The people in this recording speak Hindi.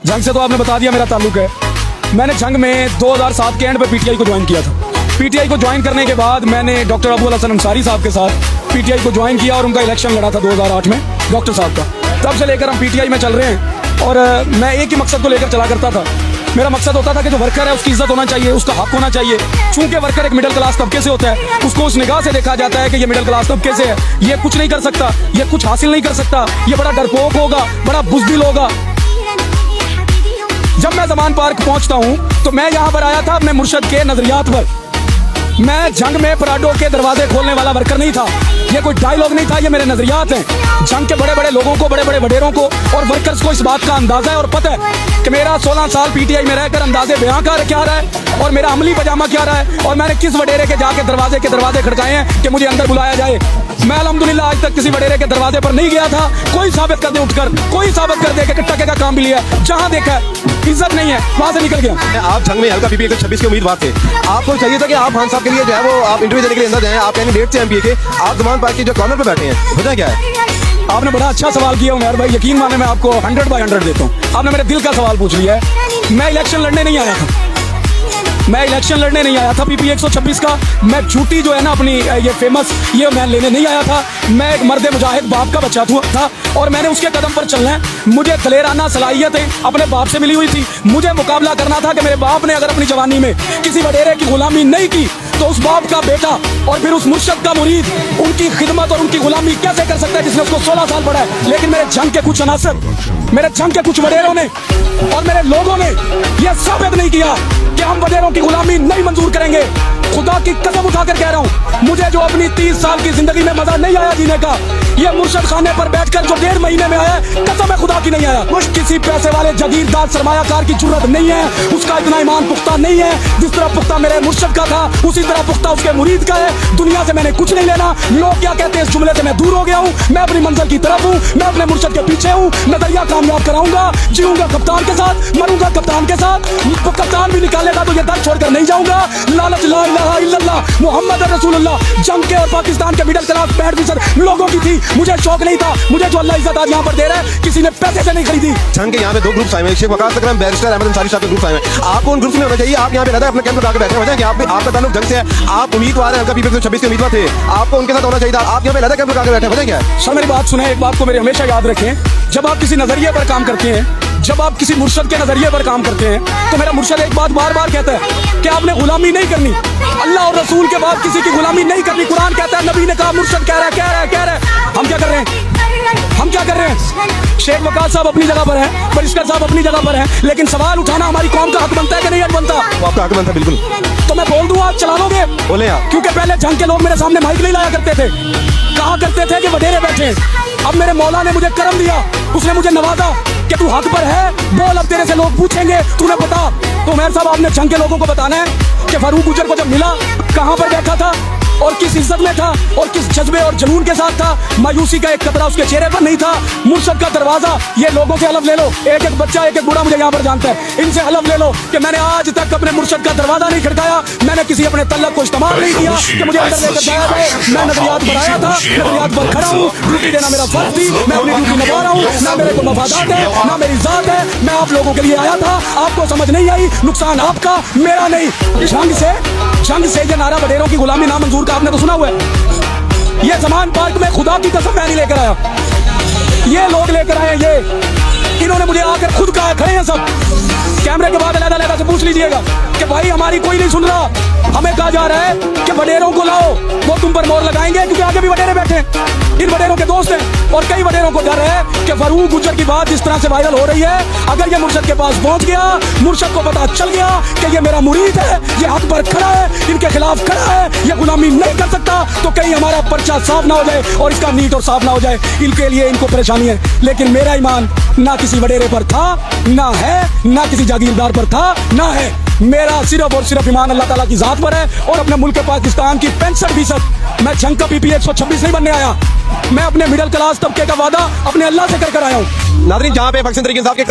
जंग से तो आपने बता दिया मेरा ताल्लुक है। मैंने जंग में 2007 के एंड पे पीटीआई को ज्वाइन किया था। पीटीआई को ज्वाइन करने के बाद मैंने डॉक्टर अबू हसन अंसारी साहब के साथ पीटीआई को ज्वाइन किया और उनका इलेक्शन लड़ा था 2008 में डॉक्टर साहब का। तब से लेकर हम पीटीआई में चल रहे हैं और मैं एक ही मकसद को लेकर चला करता था। मेरा मकसद होता था कि जो वर्कर है उसकी इज्जत होना चाहिए, उसका हक होना चाहिए। चूंकि वर्कर एक मिडिल क्लास तबके से होता है, उसको उस निगाह से देखा जाता है कि ये मिडिल क्लास तबके से है, ये कुछ नहीं कर सकता, ये कुछ हासिल नहीं कर सकता, ये बड़ा डरपोक होगा, बड़ा बुज़दिल होगा। जब मैं ज़मान पार्क पहुंचता हूं तो मैं यहां पर आया था अपने मुर्शद के नजरियात पर। मैं जंग में पराडो के दरवाजे खोलने वाला वर्कर नहीं था, ये कोई डायलॉग नहीं था, ये मेरे नजरियात हैं। जंग के बड़े बड़े लोगों को, बड़े बड़े वडेरों को और वर्कर्स को इस बात का अंदाजा है और पता है कि मेरा 16 साल पीटीआई में रहकर अंदाजे बयां का क्या रहा है और मेरा अमली पजामा क्या रहा है और मैंने किस वडेरे के जाके दरवाजे खड़काए हैं कि मुझे अंदर बुलाया जाए। मैं अल्हम्दुलिल्लाह आज तक किसी वडेरे के दरवाजे पर नहीं गया था। कोई साबित कर दे उठकर, कोई साबित कर दे कि टके का काम भी लिया, जहां देखा इज्जत नहीं है वहां से निकल गया। आप जंग में हल्का पीपी 126 के उम्मीदवार थे, आपको चाहिए था कि आप खान साहब के लिए जो है वो आप इंटरव्यू देने के लिए अंदर जाएं। आप कैंडिडेट थे एमपी के, आप ज़मान पार्क के जो कॉर्नर पे बैठे हैं, वजह क्या है? आपने बड़ा अच्छा सवाल किया उमर भाई, यकीन माने मैं आपको 100/100 देता हूँ। आपने मेरे दिल का सवाल पूछ लिया है। मैं इलेक्शन लड़ने नहीं आया था, मैं इलेक्शन लड़ने नहीं आया था पीपी 126 का। मैं झूठी जो है ना अपनी ये फेमस ये मैं लेने नहीं आया था। मैं एक मर्द मुजाहिद बाप का बच्चा था और मैंने उसके कदम पर चलना है। मुझे दलेराना सलाहियतें अपने बाप से मिली हुई थी। मुझे मुकाबला करना था कि मेरे बाप ने अगर अपनी जवानी में किसी वडेरे की गुलामी नहीं की तो उस बाप का बेटा और फिर उस मुर्शद का मुरीद उनकी खिदमत और उनकी गुलामी कैसे कर सकता है जिसने उसको 16 साल पढ़ा है। लेकिन मेरे जंग के कुछ अनासर, मेरे जंग के कुछ वडेरों ने और मेरे लोगों ने यह साबित नहीं किया कि हम वडेरों की गुलामी नहीं मंजूर करेंगे। खुदा की कसम उठाकर कह रहा हूँ, मुझे जो अपनी 30 साल की जिंदगी में मजा नहीं आया जीने का, ये मुर्शद खाने पर बैठकर जो 1.5 महीने में आया, कसम है खुदा की नहीं आया। किसी पैसे वाले जागीरदार सरमायाकार की जरूरत नहीं है, उसका इतना ईमान पुख्ता नहीं है जिस तरह पुख्ता मेरे मुर्शद का था, उसी तरह पुख्ता उसके मुरीद का है। दुनिया से मैंने कुछ नहीं लेना। लोग क्या कहते हैं इस जुमले से मैं दूर हो गया हूँ। मैं अपनी मंजिल की तरफ हूँ, मैं अपने मुर्शद के पीछे हूँ। नजरिया कामयाब कराऊंगा, जीऊंगा कप्तान के साथ, मरूंगा कप्तान के साथ। कप्तान भी निकालेगा तो ये दर छोड़कर नहीं जाऊंगा। लालच ला इलाहा इल्लल्लाह मुहम्मद रसूलुल्लाह जंग के और पाकिस्तान के मिडिल क्लास 65% लोगों की थी। मुझे शौक नहीं था। मुझे जो अल्लाह इज्जत आज यहाँ पर दे रहा है किसी ने पैसे से नहीं खरीदी। जंग के यहाँ पे 2 ग्रुप्स आए हैं, शेख वकास अकरम, बैरिस्टर अहमद अंसारी साहब के ग्रुप आए हैं। आपको उन ग्रुप्स में होना चाहिए। आप यहाँ पे रहता है अपने कैंप लगा के बैठे हैं, वजह कि आपका ताल्लुक जंग से है। आप उम्मीदवार हैं, हल्का पीपी 126 के उम्मीदवार थे, आपको उनके साथ होना चाहिए था। आप यहाँ पे रहता कैंप लगा के बैठे हैं, वजह क्या है? सर मेरी बात सुने, एक बात को मेरे हमेशा याद रखें, जब आप किसी नजरिए पर काम करते हैं, जब आप किसी मुर्शद के नजरिए पर काम करते हैं तो मेरा मुर्शद एक बात बार बार कहता है कि आपने गुलामी नहीं करनी। अल्लाह और रसूल के बाद किसी की गुलामी नहीं करनी। कुरान कहता है, नबी ने कहा, मुर्शद कह रहा है। हम क्या कर रहे हैं? हम क्या कर रहे हैं? शेख वकास साहब अपनी जगह पर है, परिष्कर साहब अपनी जगह पर है, लेकिन सवाल उठाना हमारी कौम का हक बनता है कि नहीं हक बनता? आपका हक बनता है, बिल्कुल। तो मैं बोल दूं, आप चला लोगे? बोले आप। क्योंकि पहले जंग के लोग मेरे सामने माइक नहीं लाया करते थे, कहा करते थे कि वडेरे बैठे। अब मेरे मौला ने मुझे करम दिया, उसने मुझे नवाजा कि तू हक पर है, बोल, अब तेरे से लोग पूछेंगे, तूने बता। तो मेहर साहब आपने जंग के लोगों को बताना है कि फारूक गुजर को जब मिला कहां पर बैठा था और किस इज्जत में था और किस जज्बे और जुनून के साथ था। मायूसी का एक कतरा उसके चेहरे पर नहीं था। मुर्शद का दरवाजा, ये लोगों से हलफ ले लो, एक एक बच्चा एक एक बूढ़ा मुझे यहाँ पर जानता है, इनसे हलफ ले लो कि मैंने आज तक अपने मुर्शद का दरवाजा नहीं खड़काया। मैंने किसी अपने तल्लक को इस्तेमाल नहीं किया कि मुझे अंदर लेकर जाया जाए। मैं नजरियात पर आया था, नजरियात पर खड़ा हूँ। ड्यूटी देना मेरा फर्ज थी, मैं अपनी ड्यूटी निभा रहा हूँ। ना मेरे को मफादात है, ना मेरी जात है। मैं आप लोगों के लिए आया था, आपको समझ नहीं आई, नुकसान आपका, मेरा नहीं। जंग से ये नारा वडेरों की गुलामी ना मंजूर का आपने तो सुना हुआ है। ये ज़मान पार्क में खुदा की कसम मैं नहीं लेकर आया, ये लोग लेकर आए। ये इन्होंने मुझे आकर खुद कहा, खड़े हैं सब, कैमरे के बाद अलग-अलग से पूछ लीजिएगा कि भाई हमारी कोई नहीं सुन रहा। हमें कहा जा रहा है कि वडेरों को लाओ, वो तुम पर मोहर लगाएंगे, क्योंकि आगे भी वडेरे बैठे हैं, इन वडेरों के दोस्त हैं। और कई वडेरों को डर है कि फारूक गुजर की बात जिस तरह से वायरल हो रही है, अगर ये मुर्शद के पास पहुंच गया, मुर्शद को पता चल गया कि ये मेरा मुरीद है, ये हक पर खड़ा है, इनके खिलाफ खड़ा है, ये गुलामी नहीं कर सकता, तो कहीं हमारा पर्चा साफ ना हो जाए और इसका नीत और साफ ना हो जाए। इनके लिए इनको परेशानी है। लेकिन मेरा ईमान ना किसी वडेरे पर था, ना है, ना किसी जागीरदार पर था, ना है। मेरा सिर्फ और सिर्फ ईमान अल्लाह ताला की जात पर है और अपने मुल्क पाकिस्तान की 65%। मैं जंग का पीपी 126 नहीं बनने आया, मैं अपने मिडिल क्लास तबके का वादा अपने अल्लाह से कर आया हूँ। नाज़रीन, जहाँ पे बख्श तरीके इंसाफ के